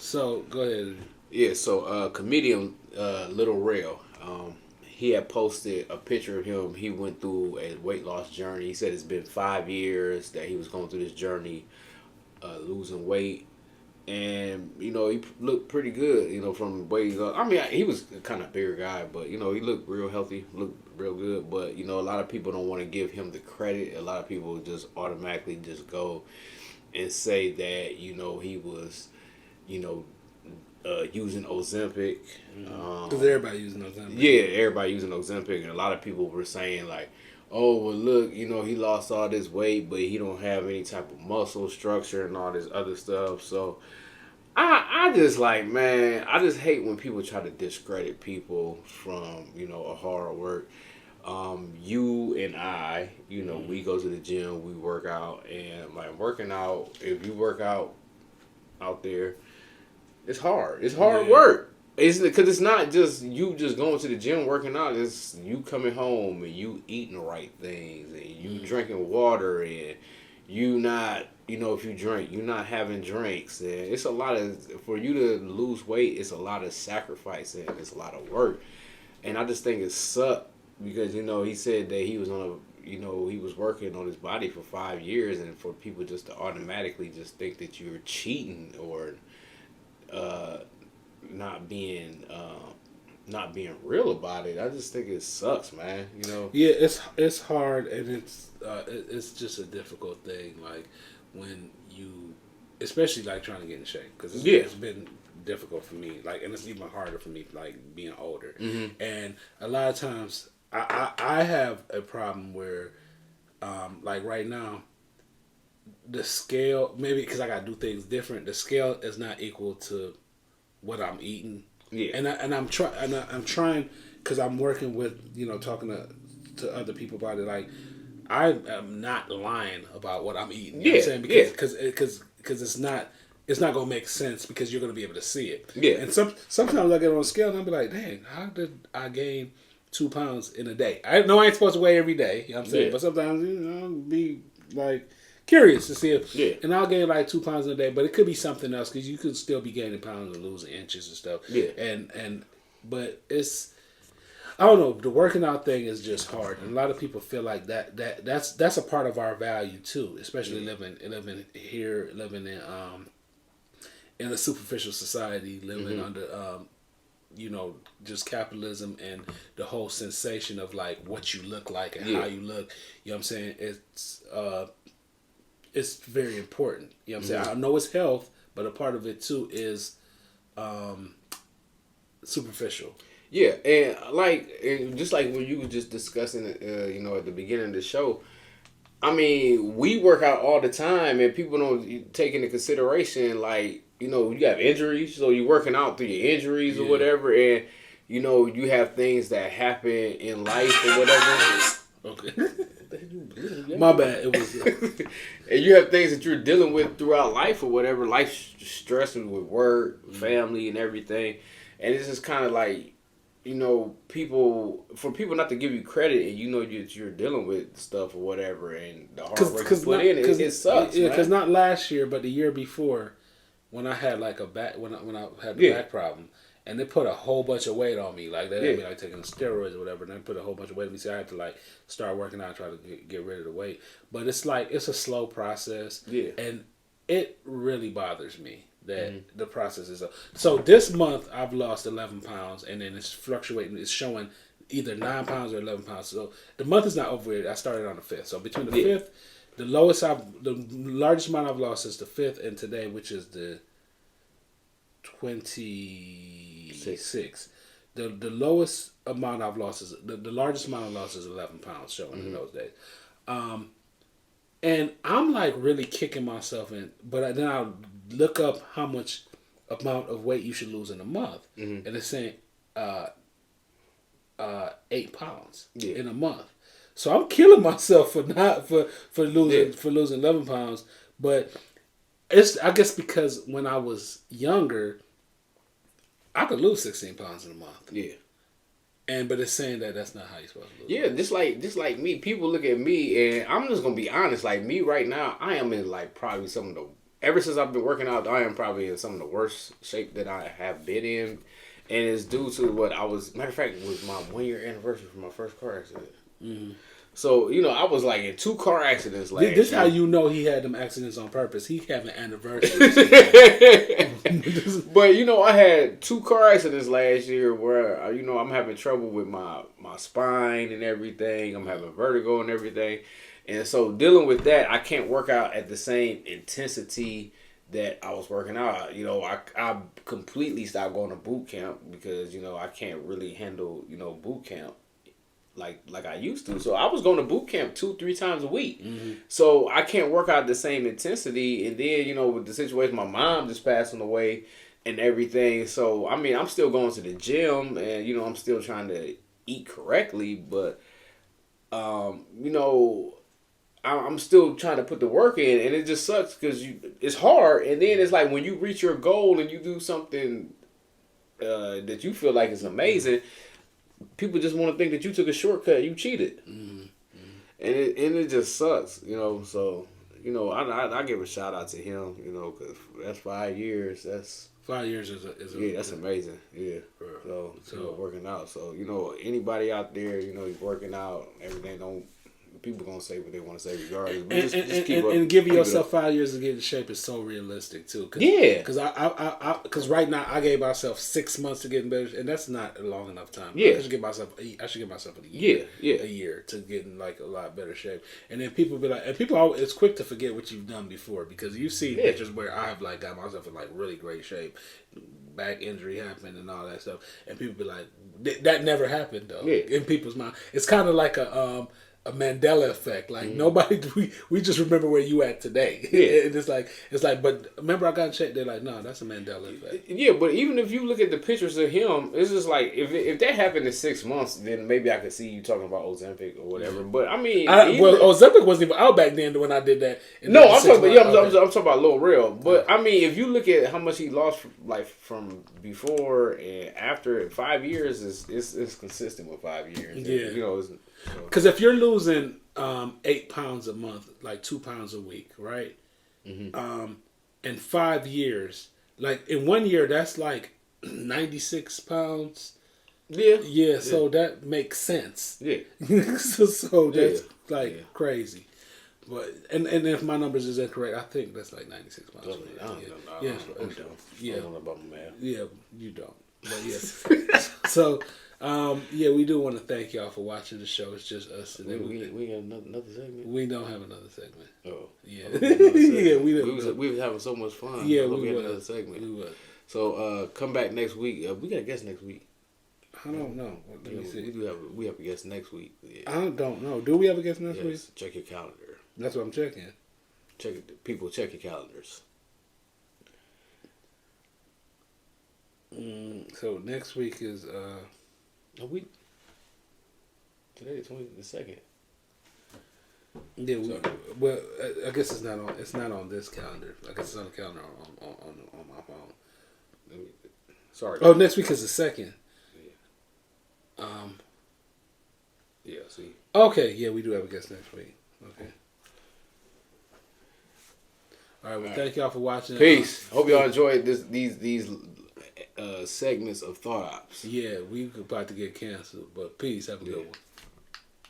So go ahead. Yeah, so comedian Lil Rel, he had posted a picture of him. He went through a weight loss journey. He said it's been 5 years that he was going through this journey, losing weight, and he looked pretty good. From the way he looked. I mean, he was a kind of bigger guy, but he looked real healthy, looked real good. But a lot of people don't want to give him the credit. A lot of people just automatically just go and say that he was you know using Ozempic. Because everybody using Ozempic. Yeah, everybody using Ozempic, and a lot of people were saying like, "Oh, well, look, he lost all this weight, but he don't have any type of muscle structure and all this other stuff." So I just like, man, I just hate when people try to discredit people from a hard work. You and I, we go to the gym, we work out, and like working out. If you work out there, it's hard. It's hard work. It's because it's not just you just going to the gym working out. It's you coming home and you eating the right things and you drinking water and you not if you drink you not having drinks and it's a lot of for you to lose weight. It's a lot of sacrifice and it's a lot of work. And I just think it sucked because he said that he was on a he was working on his body for 5 years and for people just to automatically just think that you're cheating or uh, not being real about it. I just think it sucks, man. Yeah, it's hard and it's just a difficult thing. Like when you, especially like trying to get in shape because it's been difficult for me. Like, and it's even harder for me like being older. Mm-hmm. And a lot of times I have a problem where like right now the scale, maybe because I gotta do things different, the scale is not equal to what I'm eating. Yeah. And I'm trying because I'm working with talking to other people about it. Like I am not lying about what I'm eating. You know what I'm saying? Because it's not gonna make sense because you're gonna be able to see it. Yeah. And sometimes I get on a scale and I'll be like, dang, how did I gain 2 pounds in a day? I know I ain't supposed to weigh every day. You know what I'm saying? Yeah. But sometimes I'll be like curious to see if, Yeah. and I'll gain like 2 pounds in a day, but it could be something else because you could still be gaining pounds and losing inches and stuff. Yeah. But it's, I don't know, the working out thing is just hard, and a lot of people feel like that's a part of our value too, especially living here, living in a superficial society, living under just capitalism and the whole sensation of like what you look like and how you look. You know what I'm saying? It's very important. You know what I'm saying? I know it's health, but a part of it too is superficial. Yeah, and just like when you were just discussing it, at the beginning of the show. I mean, we work out all the time, and people don't take into consideration like you have injuries, so you're working out through your injuries or whatever, and you have things that happen in life or whatever. Okay. My bad. It was, and you have things that you're dealing with throughout life or whatever. Life stressing with work, family, and everything, and it's just kind of like people not to give you credit, and you're dealing with stuff or whatever, and the hard work you put in, it sucks. Yeah, because not last year, but the year before, when I had like a back, when I had the back problem. And they put a whole bunch of weight on me. Like, they had me, like, taking steroids or whatever. And they put a whole bunch of weight on me. So I had to, like, start working out and try to get rid of the weight. But it's, like, it's a slow process. Yeah. And it really bothers me that the process is... So this month, I've lost 11 pounds. And then it's fluctuating. It's showing either 9 pounds or 11 pounds. So the month is not over yet. I started on the 5th. So between the 5th, the largest amount I've lost is the 5th and today, which is the 26. The lowest amount I've lost is the largest amount I've lost is 11 pounds showing in those days. And I'm like really kicking myself in, but then I'll look up how much amount of weight you should lose in a month, and it's saying 8 pounds in a month. So I'm killing myself for losing 11 pounds, but it's, I guess, because when I was younger, I could lose 16 pounds in a month. Yeah. But it's saying that that's not how you're supposed to lose. Yeah, just like me, people look at me, and I'm just gonna be honest. Like me right now, I am in like probably some of the ever since I've been working out, I am probably in some of the worst shape that I have been in, and it's due to what I was. Matter of fact, it was my 1 year anniversary for my first car accident. Mm-hmm. So I was like in 2 car accidents last year. This how you know he had them accidents on purpose. He having anniversaries. But I had 2 car accidents last year where I'm having trouble with my spine and everything. I'm having vertigo and everything, and so dealing with that, I can't work out at the same intensity that I was working out. I completely stopped going to boot camp because I can't really handle boot camp like I used to. So I was going to boot camp 2-3 times a week. Mm-hmm. So I can't work out the same intensity. And then, with the situation, my mom just passing away and everything. So, I mean, I'm still going to the gym and, I'm still trying to eat correctly. But, I'm still trying to put the work in. And it just sucks because it's hard. And then it's like when you reach your goal and you do something that you feel like is amazing, people just want to think that you took a shortcut, you cheated, and it just sucks, So I give a shout out to him, because that's 5 years. That's 5 years is that's amazing. Yeah, so working out. So anybody out there, you're working out, everything. Don't people gonna say what they want to say regardless. But just keep up, and giving yourself 5 years to get in shape is so realistic too. Because right now I gave myself 6 months to get in better, and that's not a long enough time. Yeah, I should give myself a year. A year to get in like a lot better shape. And then people be like, and people always, it's quick to forget what you've done before because you see pictures where I've like got myself in like really great shape. Back injury happened and all that stuff, and people be like, that never happened though. In people's mind, it's kind of like a Mandela effect. Like nobody, we just remember where you at today. Yeah. And it's like, but remember I got checked. They're like, no, that's a Mandela effect. Yeah, but even if you look at the pictures of him, it's just like if that happened in 6 months, then maybe I could see you talking about Ozempic or whatever. But I mean, Ozempic wasn't even out back then when I did that. No, I'm talking about Lil Rel. But I mean, if you look at how much he lost, like from before and after, 5 years is consistent with 5 years. Yeah, because if you're losing 8 pounds a month, like 2 pounds a week, right? Mm-hmm. In 5 years, like in 1 year, that's like 96 pounds. Yeah. So that makes sense. Yeah. so that's crazy. But and if my numbers is incorrect, I think that's like 96 pounds. I don't know about my math. Yeah, you don't. But yeah. So. We do want to thank y'all for watching the show. It's just us today. We got another segment. We don't have another segment. Oh, yeah, yeah. We was having so much fun. Yeah, we had another segment. We would. So come back next week. We got a guest next week. I don't know. Let me see. We have a guest next week. Yeah. I don't know. Do we have a guest next week? Check your calendar. That's what I'm checking. Check your calendars. So next week is today the 22nd. Yeah, well, I guess it's not on. It's not on this calendar. I guess it's on the calendar on my phone. Sorry. Oh, next week is the 2nd. Yeah. Yeah. See. Okay. Yeah, we do have a guest next week. Okay. All right. Well, thank y'all for watching. Peace. Hope y'all enjoyed these segments of Thought Ops. Yeah, we about to get canceled, but peace. Have a good one.